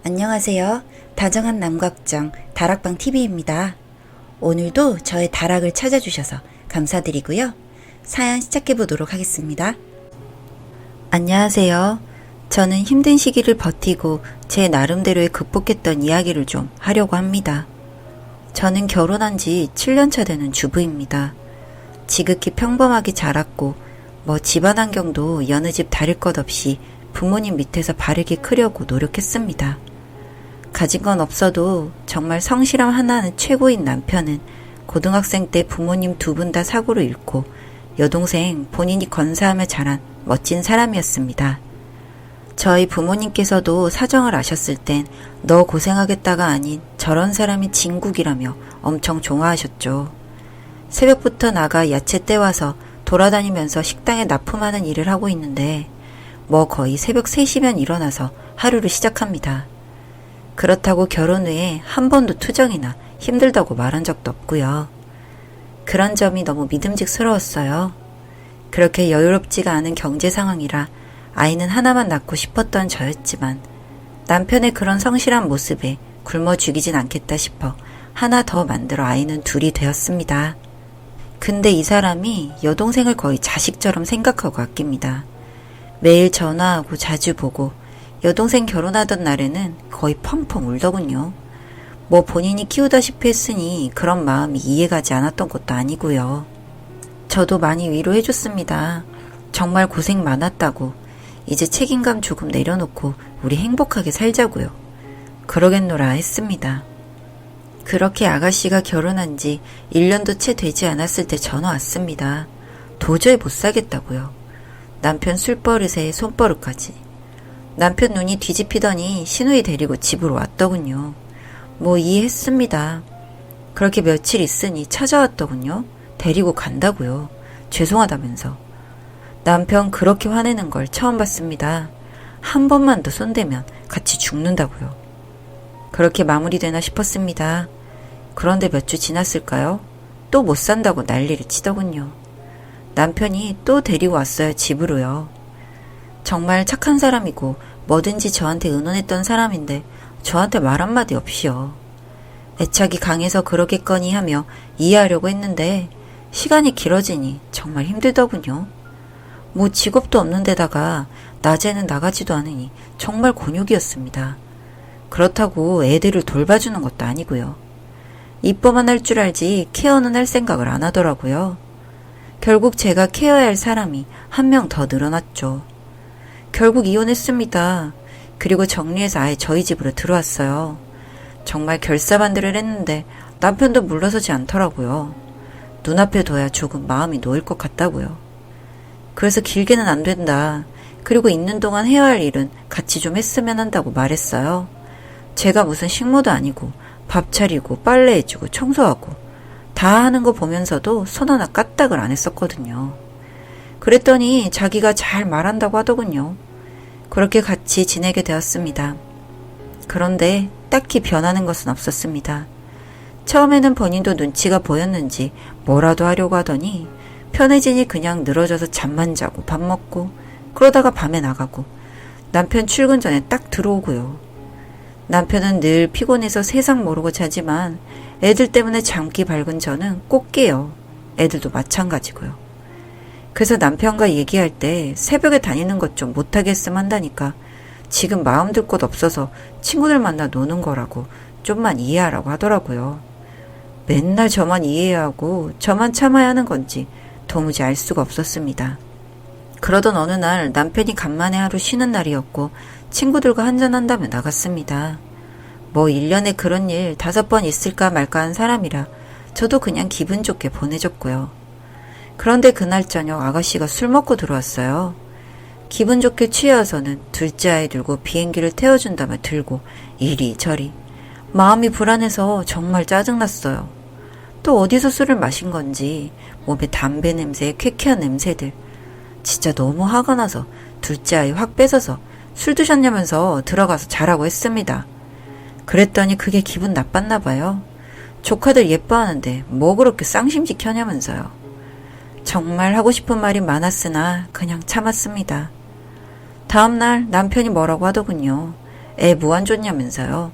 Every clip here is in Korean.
안녕하세요. 다정한 남각정 다락방TV입니다. 오늘도 저의 다락을 찾아주셔서 감사드리고요. 사연 시작해보도록 하겠습니다. 안녕하세요. 저는 힘든 시기를 버티고 제 나름대로의 극복했던 이야기를 좀 하려고 합니다. 저는 결혼한 지 7년차 되는 주부입니다. 지극히 평범하게 자랐고 집안 환경도 여느 집 다를 것 없이 부모님 밑에서 바르게 크려고 노력했습니다. 가진 건 없어도 정말 성실함 하나는 최고인 남편은 고등학생 때 부모님 두 분 다 사고로 잃고 여동생 본인이 건사하며 자란 멋진 사람이었습니다. 저희 부모님께서도 사정을 아셨을 땐 너 고생하겠다가 아닌 저런 사람이 진국이라며 엄청 좋아하셨죠. 새벽부터 나가 야채 떼와서 돌아다니면서 식당에 납품하는 일을 하고 있는데 거의 새벽 3시면 일어나서 하루를 시작합니다. 그렇다고 결혼 후에 한 번도 투정이나 힘들다고 말한 적도 없고요. 그런 점이 너무 믿음직스러웠어요. 그렇게 여유롭지가 않은 경제 상황이라 아이는 하나만 낳고 싶었던 저였지만 남편의 그런 성실한 모습에 굶어 죽이진 않겠다 싶어 하나 더 만들어 아이는 둘이 되었습니다. 근데 이 사람이 여동생을 거의 자식처럼 생각하고 아낍니다. 매일 전화하고 자주 보고 여동생 결혼하던 날에는 거의 펑펑 울더군요. 본인이 키우다시피 했으니 그런 마음이 이해가지 않았던 것도 아니고요. 저도 많이 위로해줬습니다. 정말 고생 많았다고. 이제 책임감 조금 내려놓고 우리 행복하게 살자고요. 그러겠노라 했습니다. 그렇게 아가씨가 결혼한 지 1년도 채 되지 않았을 때 전화 왔습니다. 도저히 못 사겠다고요. 남편 술버릇에 손버릇까지. 남편 눈이 뒤집히더니 시누이 데리고 집으로 왔더군요. 이해했습니다. 그렇게 며칠 있으니 찾아왔더군요. 데리고 간다고요. 죄송하다면서. 남편 그렇게 화내는 걸 처음 봤습니다. 한 번만 더 손대면 같이 죽는다고요. 그렇게 마무리되나 싶었습니다. 그런데 몇 주 지났을까요? 또 못 산다고 난리를 치더군요. 남편이 또 데리고 왔어요, 집으로요. 정말 착한 사람이고 뭐든지 저한테 의논했던 사람인데 저한테 말 한마디 없이요. 애착이 강해서 그러겠거니 하며 이해하려고 했는데 시간이 길어지니 정말 힘들더군요. 직업도 없는 데다가 낮에는 나가지도 않으니 정말 곤욕이었습니다. 그렇다고 애들을 돌봐주는 것도 아니고요. 이뻐만 할 줄 알지 케어는 할 생각을 안 하더라고요. 결국 제가 케어해야 할 사람이 한 명 더 늘어났죠. 결국 이혼했습니다. 그리고 정리해서 아예 저희 집으로 들어왔어요. 정말 결사반대를 했는데 남편도 물러서지 않더라고요. 눈앞에 둬야 조금 마음이 놓일 것 같다고요. 그래서 길게는 안 된다. 그리고 있는 동안 해야 할 일은 같이 좀 했으면 한다고 말했어요. 제가 무슨 식모도 아니고 밥 차리고 빨래해주고 청소하고 다 하는 거 보면서도 손 하나 까딱을 안 했었거든요. 그랬더니 자기가 잘 말한다고 하더군요. 그렇게 같이 지내게 되었습니다. 그런데 딱히 변하는 것은 없었습니다. 처음에는 본인도 눈치가 보였는지 뭐라도 하려고 하더니 편해지니 그냥 늘어져서 잠만 자고 밥 먹고 그러다가 밤에 나가고 남편 출근 전에 딱 들어오고요. 남편은 늘 피곤해서 세상 모르고 자지만 애들 때문에 잠기 밝은 저는 꼭 깨요. 애들도 마찬가지고요. 그래서 남편과 얘기할 때 새벽에 다니는 것 좀 못하게 했으면 한다니까 지금 마음 들 곳 없어서 친구들 만나 노는 거라고 좀만 이해하라고 하더라고요. 맨날 저만 이해해야 하고 저만 참아야 하는 건지 도무지 알 수가 없었습니다. 그러던 어느 날 남편이 간만에 하루 쉬는 날이었고 친구들과 한잔한다며 나갔습니다. 1년에 그런 일 5번 있을까 말까 한 사람이라 저도 그냥 기분 좋게 보내줬고요. 그런데 그날 저녁 아가씨가 술 먹고 들어왔어요. 기분 좋게 취해서는 둘째 아이 들고 비행기를 태워준다며 들고 이리저리. 마음이 불안해서 정말 짜증났어요. 또 어디서 술을 마신 건지 몸에 담배 냄새, 쾌쾌한 냄새들. 진짜 너무 화가 나서 둘째 아이 확 뺏어서 술 드셨냐면서 들어가서 자라고 했습니다. 그랬더니 그게 기분 나빴나 봐요. 조카들 예뻐하는데 그렇게 쌍심지 켜냐면서요. 정말 하고 싶은 말이 많았으나 그냥 참았습니다. 다음날 남편이 뭐라고 하더군요. 애 뭐 안 좋냐면서요.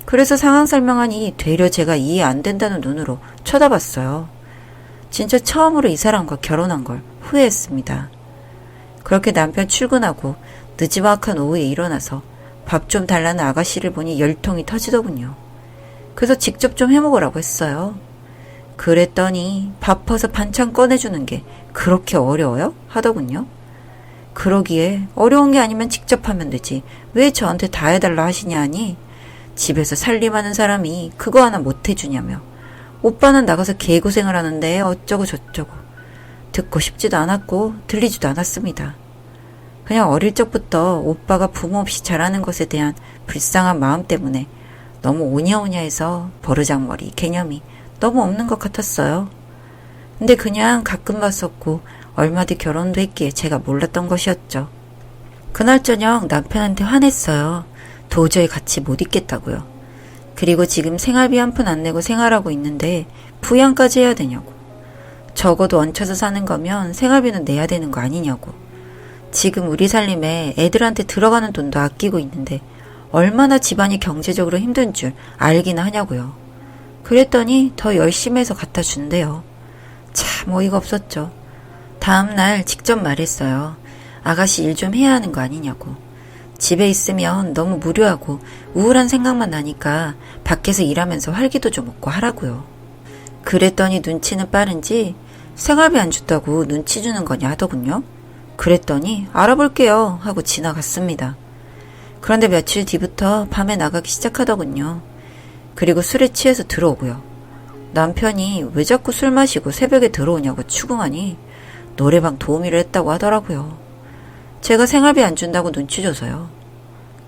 그래서 상황 설명하니 되려 제가 이해 안 된다는 눈으로 쳐다봤어요. 진짜 처음으로 이 사람과 결혼한 걸 후회했습니다. 그렇게 남편 출근하고 늦지막한 오후에 일어나서 밥 좀 달라는 아가씨를 보니 열통이 터지더군요. 그래서 직접 좀 해먹으라고 했어요. 그랬더니 밥 퍼서 반찬 꺼내주는 게 그렇게 어려워요? 하더군요. 그러기에 어려운 게 아니면 직접 하면 되지 왜 저한테 다 해달라 하시냐 하니 집에서 살림하는 사람이 그거 하나 못 해주냐며 오빠는 나가서 개고생을 하는데 어쩌고 저쩌고 듣고 싶지도 않았고 들리지도 않았습니다. 그냥 어릴 적부터 오빠가 부모 없이 자라는 것에 대한 불쌍한 마음 때문에 너무 오냐오냐해서 버르장머리 개념이 너무 없는 것 같았어요. 근데 그냥 가끔 봤었고 얼마 뒤 결혼도 했기에 제가 몰랐던 것이었죠. 그날 저녁 남편한테 화냈어요. 도저히 같이 못 있겠다고요. 그리고 지금 생활비 한 푼 안 내고 생활하고 있는데 부양까지 해야 되냐고. 적어도 얹혀서 사는 거면 생활비는 내야 되는 거 아니냐고. 지금 우리 살림에 애들한테 들어가는 돈도 아끼고 있는데 얼마나 집안이 경제적으로 힘든 줄 알기나 하냐고요. 그랬더니 더 열심히 해서 갖다 준대요. 참 어이가 없었죠. 다음날 직접 말했어요. 아가씨 일 좀 해야 하는 거 아니냐고. 집에 있으면 너무 무료하고 우울한 생각만 나니까 밖에서 일하면서 활기도 좀 얻고 하라고요. 그랬더니 눈치는 빠른지 생활비 안 줬다고 눈치 주는 거냐 하더군요. 그랬더니 알아볼게요 하고 지나갔습니다. 그런데 며칠 뒤부터 밤에 나가기 시작하더군요. 그리고 술에 취해서 들어오고요. 남편이 왜 자꾸 술 마시고 새벽에 들어오냐고 추궁하니 노래방 도우미를 했다고 하더라고요. 제가 생활비 안 준다고 눈치 줘서요.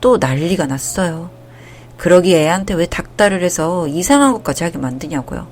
또 난리가 났어요. 그러기 애한테 왜 닥달을 해서 이상한 것까지 하게 만드냐고요.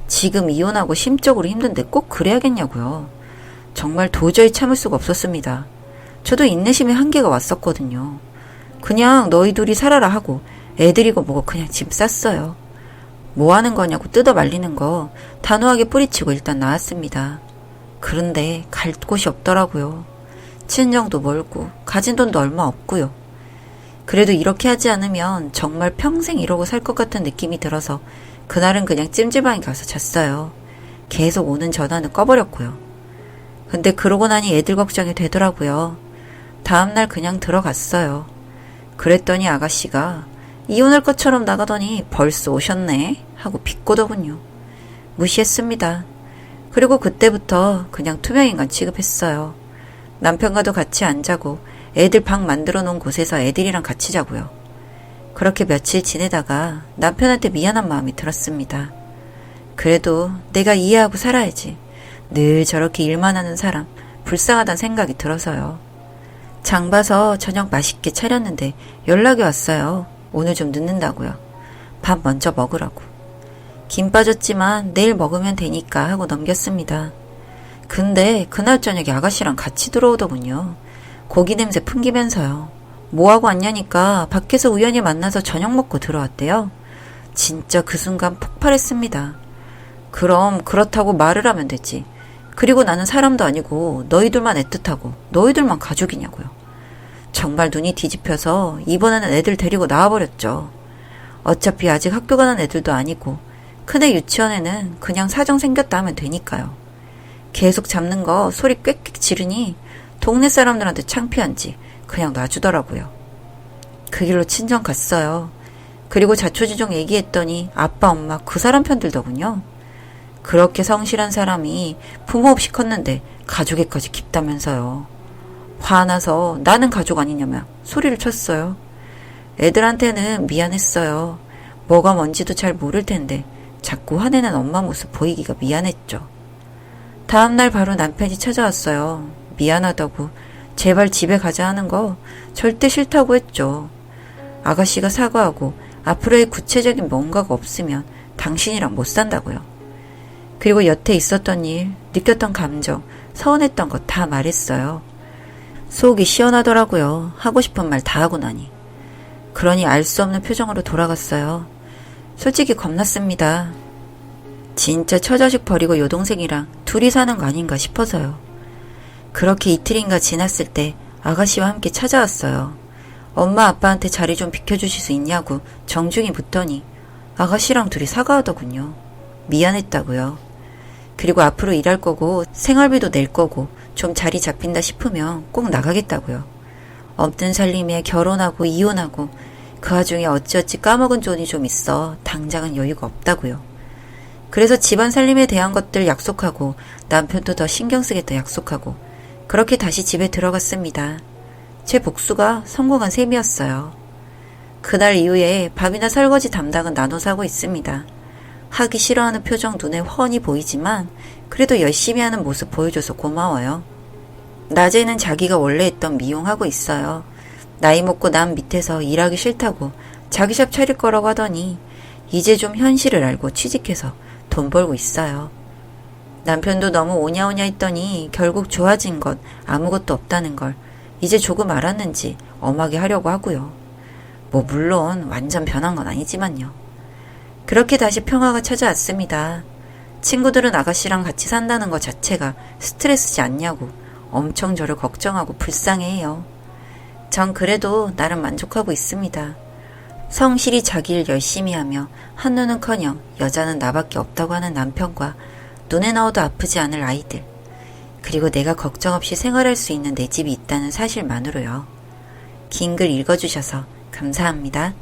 지금 이혼하고 심적으로 힘든데 꼭 그래야겠냐고요. 정말 도저히 참을 수가 없었습니다. 저도 인내심의 한계가 왔었거든요. 그냥 너희 둘이 살아라 하고 애들이고 뭐고 그냥 집 쌌어요. 뭐 하는 거냐고 뜯어 말리는 거 단호하게 뿌리치고 일단 나왔습니다. 그런데 갈 곳이 없더라고요. 친정도 멀고 가진 돈도 얼마 없고요. 그래도 이렇게 하지 않으면 정말 평생 이러고 살 것 같은 느낌이 들어서 그날은 그냥 찜질방에 가서 잤어요. 계속 오는 전화는 꺼버렸고요. 근데 그러고 나니 애들 걱정이 되더라고요. 다음날 그냥 들어갔어요. 그랬더니 아가씨가 이혼할 것처럼 나가더니 벌써 오셨네 하고 비꼬더군요. 무시했습니다. 그리고 그때부터 그냥 투명인간 취급했어요. 남편과도 같이 안 자고 애들 방 만들어 놓은 곳에서 애들이랑 같이 자고요. 그렇게 며칠 지내다가 남편한테 미안한 마음이 들었습니다. 그래도 내가 이해하고 살아야지. 늘 저렇게 일만 하는 사람 불쌍하다는 생각이 들어서요. 장 봐서 저녁 맛있게 차렸는데 연락이 왔어요. 오늘 좀 늦는다고요. 밥 먼저 먹으라고. 김 빠졌지만 내일 먹으면 되니까 하고 넘겼습니다. 근데 그날 저녁에 아가씨랑 같이 들어오더군요. 고기 냄새 풍기면서요. 뭐하고 왔냐니까 밖에서 우연히 만나서 저녁 먹고 들어왔대요. 진짜 그 순간 폭발했습니다. 그럼 그렇다고 말을 하면 되지. 그리고 나는 사람도 아니고 너희들만 애틋하고 너희들만 가족이냐고요. 정말 눈이 뒤집혀서 이번에는 애들 데리고 나와버렸죠. 어차피 아직 학교 가는 애들도 아니고 큰애 유치원에는 그냥 사정 생겼다 하면 되니까요. 계속 잡는 거 소리 꽥꽥 지르니 동네 사람들한테 창피한지 그냥 놔주더라고요. 그 길로 친정 갔어요. 그리고 자초지종 얘기했더니 아빠 엄마 그 사람 편들더군요. 그렇게 성실한 사람이 부모 없이 컸는데 가족애까지 깊다면서요. 화나서 나는 가족 아니냐며 소리를 쳤어요. 애들한테는 미안했어요. 뭐가 뭔지도 잘 모를 텐데 자꾸 화내는 엄마 모습 보이기가 미안했죠. 다음날 바로 남편이 찾아왔어요. 미안하다고 제발 집에 가자 하는 거 절대 싫다고 했죠. 아가씨가 사과하고 앞으로의 구체적인 뭔가가 없으면 당신이랑 못 산다고요. 그리고 여태 있었던 일, 느꼈던 감정, 서운했던 거 다 말했어요. 속이 시원하더라고요. 하고 싶은 말 다 하고 나니. 그러니 알 수 없는 표정으로 돌아갔어요. 솔직히 겁났습니다. 진짜 처자식 버리고 여동생이랑 둘이 사는 거 아닌가 싶어서요. 그렇게 이틀인가 지났을 때 아가씨와 함께 찾아왔어요. 엄마 아빠한테 자리 좀 비켜주실 수 있냐고 정중히 묻더니 아가씨랑 둘이 사과하더군요. 미안했다고요. 그리고 앞으로 일할 거고 생활비도 낼 거고 좀 자리 잡힌다 싶으면 꼭 나가겠다고요. 없는 살림에 결혼하고 이혼하고 그 와중에 어찌어찌 까먹은 돈이 좀 있어 당장은 여유가 없다고요. 그래서 집안 살림에 대한 것들 약속하고 남편도 더 신경 쓰겠다 약속하고 그렇게 다시 집에 들어갔습니다. 제 복수가 성공한 셈이었어요. 그날 이후에 밥이나 설거지 담당은 나눠서 하고 있습니다. 하기 싫어하는 표정 눈에 훤히 보이지만 그래도 열심히 하는 모습 보여줘서 고마워요. 낮에는 자기가 원래 했던 미용하고 있어요. 나이 먹고 남 밑에서 일하기 싫다고 자기 샵 차릴 거라고 하더니 이제 좀 현실을 알고 취직해서 돈 벌고 있어요. 남편도 너무 오냐오냐 했더니 결국 좋아진 것 아무것도 없다는 걸 이제 조금 알았는지 엄하게 하려고 하고요. 뭐 물론 완전 변한 건 아니지만요. 그렇게 다시 평화가 찾아왔습니다. 친구들은 아가씨랑 같이 산다는 것 자체가 스트레스지 않냐고 엄청 저를 걱정하고 불쌍해해요. 전 그래도 나름 만족하고 있습니다. 성실히 자기 일 열심히 하며 한눈은커녕 여자는 나밖에 없다고 하는 남편과 눈에 넣어도 아프지 않을 아이들, 그리고 내가 걱정 없이 생활할 수 있는 내 집이 있다는 사실만으로요. 긴 글 읽어주셔서 감사합니다.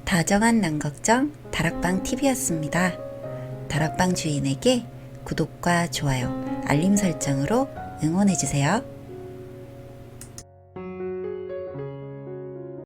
다정한 남걱정 다락방 TV였습니다. 다락방 주인에게 구독과 좋아요, 알림 설정으로 응원해주세요.